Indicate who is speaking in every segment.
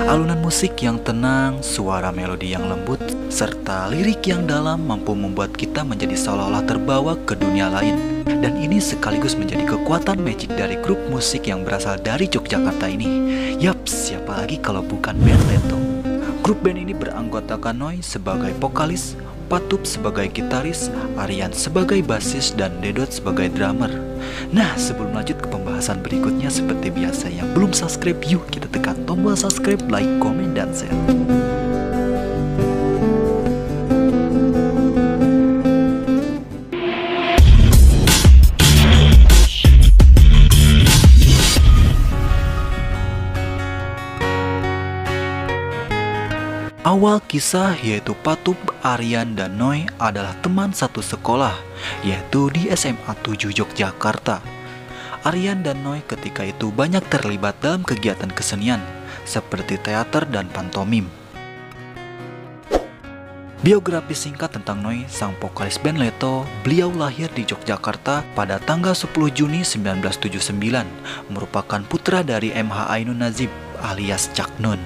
Speaker 1: Alunan musik yang tenang, suara melodi yang lembut, serta lirik yang dalam mampu membuat kita menjadi seolah-olah terbawa ke dunia lain. Dan ini sekaligus menjadi kekuatan magic dari grup musik yang berasal dari Yogyakarta ini. Yap, siapa lagi kalau bukan band Leto. Grup band ini beranggotakan Noi sebagai vokalis, Patup sebagai gitaris, Aryan sebagai basis, dan Dedot sebagai drummer. Nah, sebelum lanjut ke pembahasan berikutnya, seperti biasa yang belum subscribe, yuk kita tekan tombol subscribe, like, komen, dan share. Awal kisah yaitu Patup, Aryan, dan Noi adalah teman satu sekolah, yaitu di SMA 7 Yogyakarta. Aryan dan Noi ketika itu banyak terlibat dalam kegiatan kesenian, seperti teater dan pantomim. Biografi singkat tentang Noi, sang vokalis band Leto, beliau lahir di Yogyakarta pada tanggal 10 Juni 1979, merupakan putra dari MH Ainun Nazib alias Cak Nun.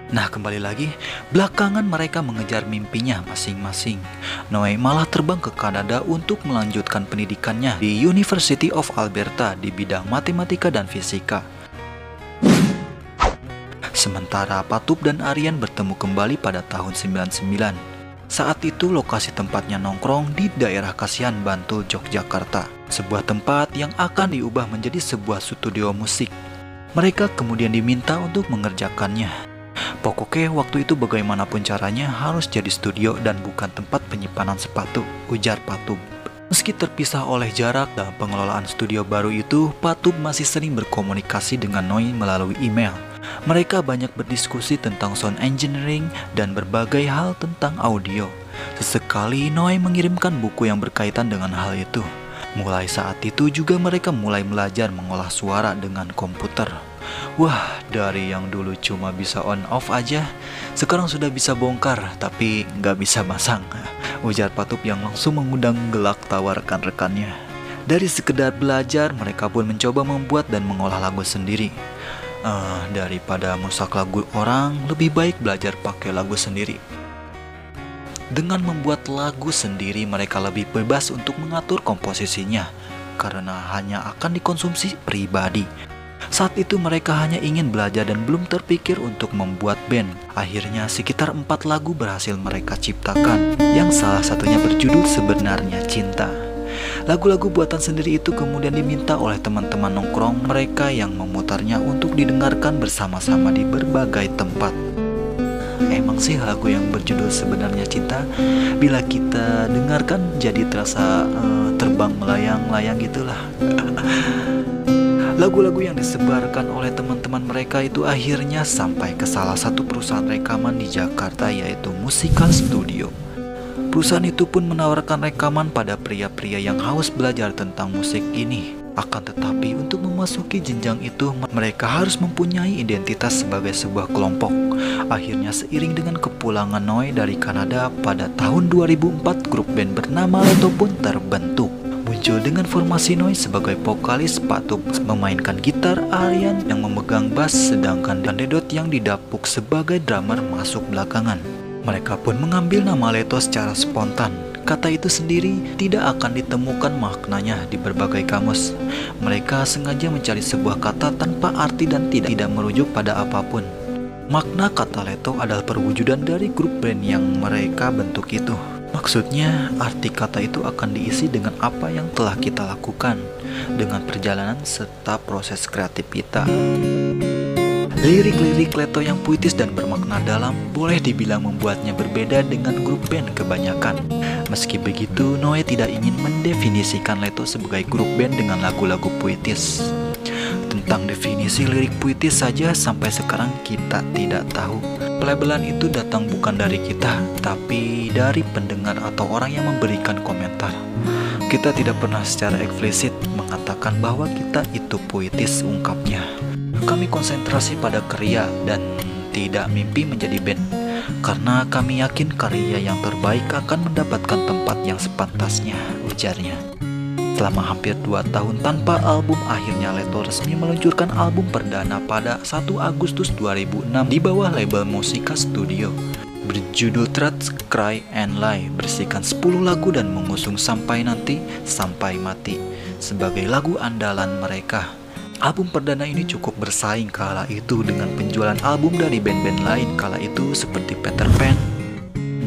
Speaker 1: Nah, kembali lagi, belakangan mereka mengejar mimpinya masing-masing. Noi malah terbang ke Kanada untuk melanjutkan pendidikannya di University of Alberta di bidang matematika dan fisika. Sementara Patup dan Aryan bertemu kembali pada tahun 99. Saat itu lokasi tempatnya nongkrong di daerah Kasihan, Bantul, Yogyakarta. Sebuah tempat yang akan diubah menjadi sebuah studio musik. Mereka kemudian diminta untuk mengerjakannya. Pokoknya waktu itu bagaimanapun caranya harus jadi studio dan bukan tempat penyimpanan sepatu, ujar Patup. Meski terpisah oleh jarak dalam pengelolaan studio baru itu, Patup masih sering berkomunikasi dengan Noi melalui email. Mereka banyak berdiskusi tentang sound engineering dan berbagai hal tentang audio. Sesekali Noi mengirimkan buku yang berkaitan dengan hal itu. Mulai saat itu juga mereka mulai belajar mengolah suara dengan komputer. Wah, dari yang dulu cuma bisa on off aja, sekarang sudah bisa bongkar tapi nggak bisa masang, ujar Patup yang langsung mengundang gelak tawa rekan-rekannya. Dari sekedar belajar, mereka pun mencoba membuat dan mengolah lagu sendiri. Daripada musak lagu orang, lebih baik belajar pakai lagu sendiri. Dengan membuat lagu sendiri, mereka lebih bebas untuk mengatur komposisinya, karena hanya akan dikonsumsi pribadi. Saat itu mereka hanya ingin belajar dan belum terpikir untuk membuat band. Akhirnya sekitar 4 lagu berhasil mereka ciptakan, yang salah satunya berjudul Sebenarnya Cinta. Lagu-lagu buatan sendiri itu kemudian diminta oleh teman-teman nongkrong mereka yang memutarnya untuk didengarkan bersama-sama di berbagai tempat. Emang sih lagu yang berjudul Sebenarnya Cinta, bila kita dengarkan jadi terasa terbang melayang-layang gitulah. Lagu-lagu yang disebarkan oleh teman-teman mereka itu akhirnya sampai ke salah satu perusahaan rekaman di Jakarta, yaitu Musical Studio. Perusahaan itu pun menawarkan rekaman pada pria-pria yang haus belajar tentang musik ini. Akan tetapi untuk memasuki jenjang itu, mereka harus mempunyai identitas sebagai sebuah kelompok. Akhirnya seiring dengan kepulangan Noi dari Kanada pada tahun 2004, grup band bernama Leto pun terbentuk. Muncul dengan formasi Noi sebagai vokalis, Patup memainkan gitar, Aryan yang memegang bass, sedangkan Dedot yang didapuk sebagai drummer masuk belakangan. Mereka pun mengambil nama Leto secara spontan. Kata itu sendiri tidak akan ditemukan maknanya di berbagai kamus. Mereka sengaja mencari sebuah kata tanpa arti dan tidak merujuk pada apapun. Makna kata Leto adalah perwujudan dari grup band yang mereka bentuk itu. Maksudnya, arti kata itu akan diisi dengan apa yang telah kita lakukan, dengan perjalanan serta proses kreatif kita. Lirik-lirik Leto yang puitis dan bermakna dalam boleh dibilang membuatnya berbeda dengan grup band kebanyakan. Meski begitu, Noi tidak ingin mendefinisikan Leto sebagai grup band dengan lagu-lagu puitis. Tentang definisi lirik puitis saja sampai sekarang kita tidak tahu. Pelabelan itu datang bukan dari kita, tapi dari pendengar atau orang yang memberikan komentar. Kita tidak pernah secara eksplisit mengatakan bahwa kita itu puitis, ungkapnya. Kami konsentrasi pada karya dan tidak mimpi menjadi band, karena kami yakin karya yang terbaik akan mendapatkan tempat yang sepantasnya, ujarnya. Selama hampir 2 tahun tanpa album, akhirnya Leto resmi meluncurkan album perdana pada 1 Agustus 2006 di bawah label Musica Studio. Berjudul Trust, Cry, and Lie, berisikan 10 lagu dan mengusung Sampai Nanti, Sampai Mati sebagai lagu andalan mereka. Album perdana ini cukup bersaing kala itu dengan penjualan album dari band-band lain kala itu seperti Peter Pan,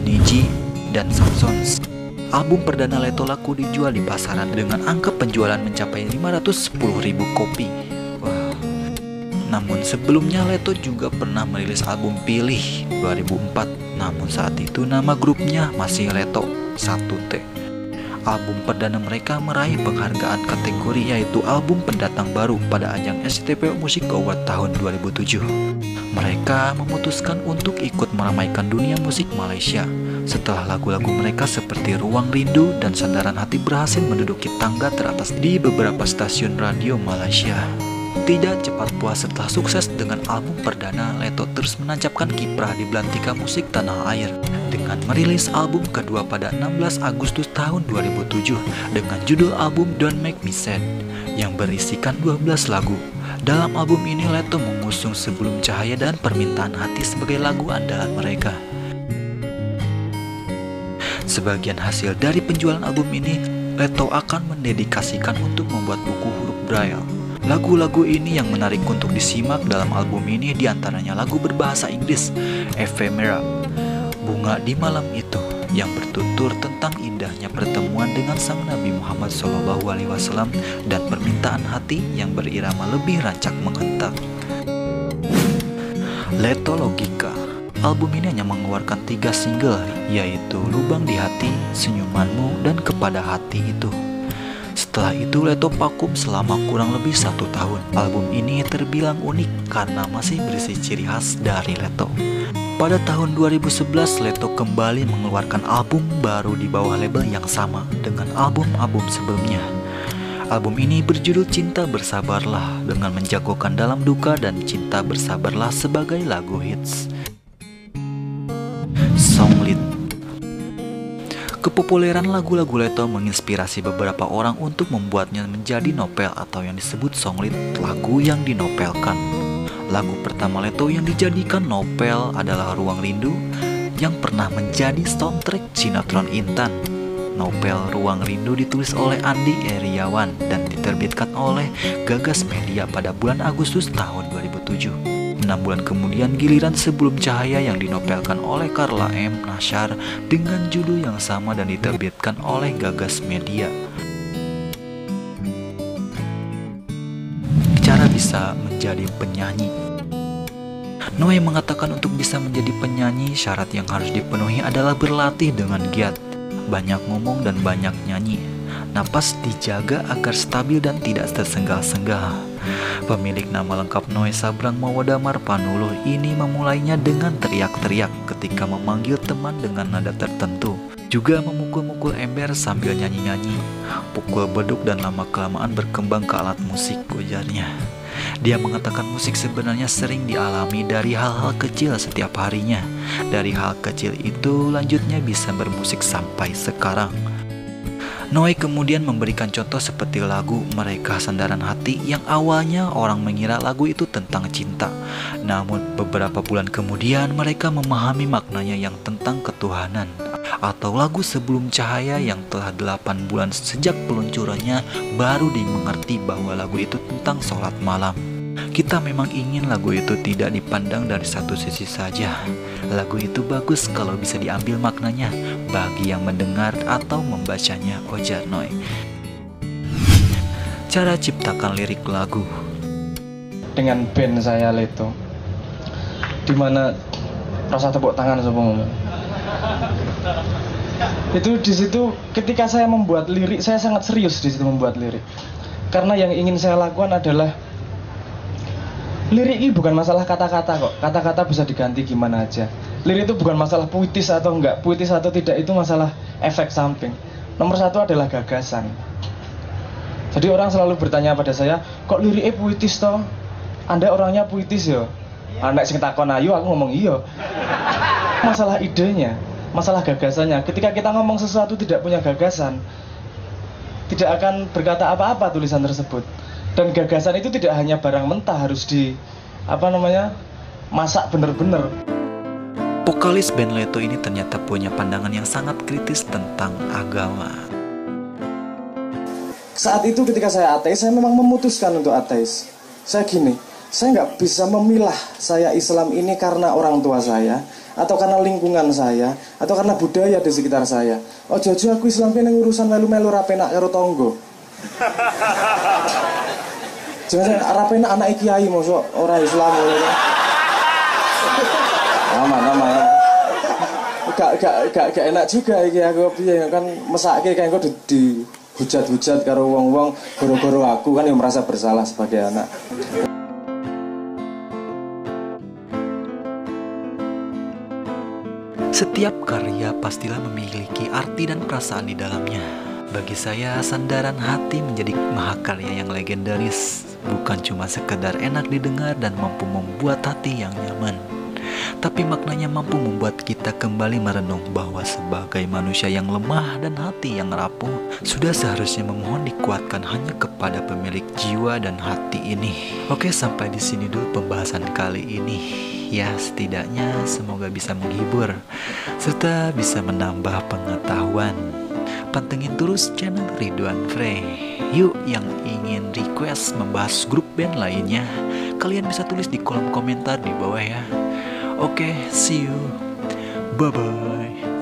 Speaker 1: Niji, dan Samsons. Album perdana Leto laku dijual di pasaran dengan angka penjualan mencapai 510.000 kopi. Wah. Namun sebelumnya Leto juga pernah merilis album Pilih 2004. Namun saat itu nama grupnya masih Leto 1T. Album perdana mereka meraih penghargaan kategori yaitu album pendatang baru pada ajang SCTV Music Award tahun 2007. Mereka memutuskan untuk ikut meramaikan dunia musik Malaysia setelah lagu-lagu mereka seperti Ruang Rindu dan Sandaran Hati berhasil menduduki tangga teratas di beberapa stasiun radio Malaysia. Tidak cepat puas setelah sukses dengan album perdana, Leto terus menancapkan kiprah di belantika musik tanah air dengan merilis album kedua pada 16 Agustus tahun 2007 dengan judul album Don't Make Me Sad yang berisikan 12 lagu. Dalam album ini Leto mengusung Sebelum Cahaya dan Permintaan Hati sebagai lagu andalan mereka. Sebagian hasil dari penjualan album ini, Leto akan mendedikasikan untuk membuat buku huruf Braille. Lagu-lagu ini yang menarik untuk disimak dalam album ini diantaranya lagu berbahasa Inggris, Ephemera, Bunga di Malam Itu, yang bertutur tentang indahnya pertemuan dengan Sang Nabi Muhammad SAW, dan Permintaan Hati yang berirama lebih rancak menghentak. Leto Logika. Album ini hanya mengeluarkan 3 single, yaitu Lubang di Hati, Senyumanmu, dan Kepada Hati Itu. Setelah itu Leto vakum selama kurang lebih 1 tahun. Album ini terbilang unik karena masih berisi ciri khas dari Leto. Pada tahun 2011 Leto kembali mengeluarkan album baru di bawah label yang sama dengan album-album sebelumnya. Album ini berjudul Cinta Bersabarlah dengan menjagokan Dalam Duka dan Cinta Bersabarlah sebagai lagu hits. Songlit. Kepopuleran lagu-lagu Leto menginspirasi beberapa orang untuk membuatnya menjadi novel atau yang disebut songlit, lagu yang dinopelkan. Lagu pertama Leto yang dijadikan novel adalah Ruang Rindu yang pernah menjadi soundtrack sinetron Intan. Novel Ruang Rindu ditulis oleh Andi Iriawan dan diterbitkan oleh Gagas Media pada bulan Agustus tahun 2007. 6 bulan kemudian giliran Sebelum Cahaya yang dinopelkan oleh Carla M. Nasyar dengan judul yang sama dan diterbitkan oleh Gagas Media. Cara bisa menjadi penyanyi. Noe mengatakan untuk bisa menjadi penyanyi, syarat yang harus dipenuhi adalah berlatih dengan giat, banyak ngomong dan banyak nyanyi. Napas dijaga agar stabil dan tidak tersengal-sengal. Pemilik nama lengkap Noe Sabrang Mawadamar Panuluh ini memulainya dengan teriak-teriak ketika memanggil teman dengan nada tertentu. Juga memukul-mukul ember sambil nyanyi-nyanyi, pukul beduk dan lama-kelamaan berkembang ke alat musik, ujarnya. Dia mengatakan musik sebenarnya sering dialami dari hal-hal kecil setiap harinya. Dari hal kecil itu lanjutnya bisa bermusik sampai sekarang. Noe kemudian memberikan contoh seperti lagu Mereka Sandaran Hati yang awalnya orang mengira lagu itu tentang cinta. Namun beberapa bulan kemudian mereka memahami maknanya yang tentang ketuhanan. Atau lagu Sebelum Cahaya yang telah 8 bulan sejak peluncurannya baru dimengerti bahwa lagu itu tentang sholat malam. Kita memang ingin lagu itu tidak dipandang dari satu sisi saja. Lagu itu bagus kalau bisa diambil maknanya bagi yang mendengar atau membacanya, ujar Noe. Cara ciptakan lirik lagu.
Speaker 2: Dengan band saya Leto, dimana rasa tepuk tangan semua. Itu di situ ketika saya membuat lirik, saya sangat serius di situ membuat lirik. Karena yang ingin saya lakukan adalah lirik ini bukan masalah kata-kata kok. Kata-kata bisa diganti gimana aja. Lirik itu bukan masalah puitis atau enggak, puitis atau tidak, itu masalah efek samping. Nomor satu adalah gagasan. Jadi orang selalu bertanya pada saya, kok liriknya puitis toh? Anda orangnya puitis ya? Anak sing takon ayu, aku ngomong iya. Masalah idenya, masalah gagasannya. Ketika kita ngomong sesuatu tidak punya gagasan, tidak akan berkata apa-apa tulisan tersebut. Dan gagasan itu tidak hanya barang mentah, harus masak bener-bener.
Speaker 1: Vokalis band Leto ini ternyata punya pandangan yang sangat kritis tentang agama.
Speaker 2: Saat itu ketika saya ateis, saya memang memutuskan untuk ateis. Saya nggak bisa memilah saya Islam ini karena orang tua saya, atau karena lingkungan saya, atau karena budaya di sekitar saya. Oh jojo aku Islam ini urusan melu-melu rapenak karo tonggo. Jangan rapenak anak kiai mosok orang Islam. Aman. Gak enak juga iki aku piye kan mesake kayak kok dihujat-hujat karo wong-wong goro-goro aku kan yang merasa bersalah sebagai anak.
Speaker 1: Setiap karya pastilah memiliki arti dan perasaan di dalamnya. Bagi saya, sandaran hati menjadi mahakarya yang legendaris, bukan cuma sekedar enak didengar dan mampu membuat hati yang nyaman, tapi maknanya mampu membuat kita kembali merenung bahwa sebagai manusia yang lemah dan hati yang rapuh, sudah seharusnya memohon dikuatkan hanya kepada pemilik jiwa dan hati ini. Oke, sampai di sini dulu pembahasan kali ini. Ya, setidaknya semoga bisa menghibur serta bisa menambah pengetahuan. Pantengin terus channel Ridwan Frey. Yuk, yang ingin request membahas grup band lainnya, kalian bisa tulis di kolom komentar di bawah ya. Oke, see you. Bye-bye.